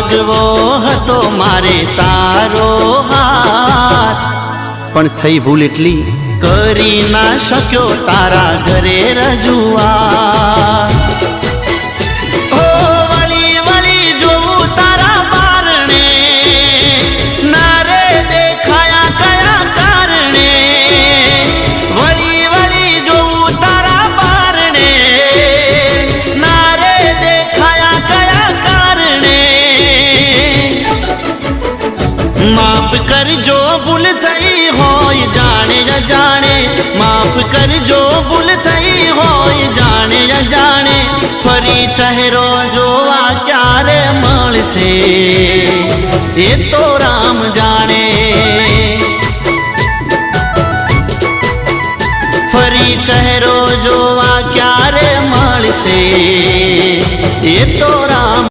માગવો હતો મારે તારો હાથ, પણ થઈ ભૂલ એટલી કરી ના શક્યો તારા ઘરે રજૂઆત। ઓ વળી વળી જોઉં તારા બારણે, ના રે દેખાયા કયા કારણે। વળી વળી જોઉં તારા બારણે, ના રે દેખાયા કયા કારણે। માફ કરજો ભૂલ થઈ હોય જાણે અજાણે, માફ કરજો ભૂલ થઈ હોય જાણે અજાણે। ફરી ચહેરો જોવા ક્યારે મળશે એ તો રામ જાણે। ફરી ચહેરો જોવા ક્યારે મળશે એ તો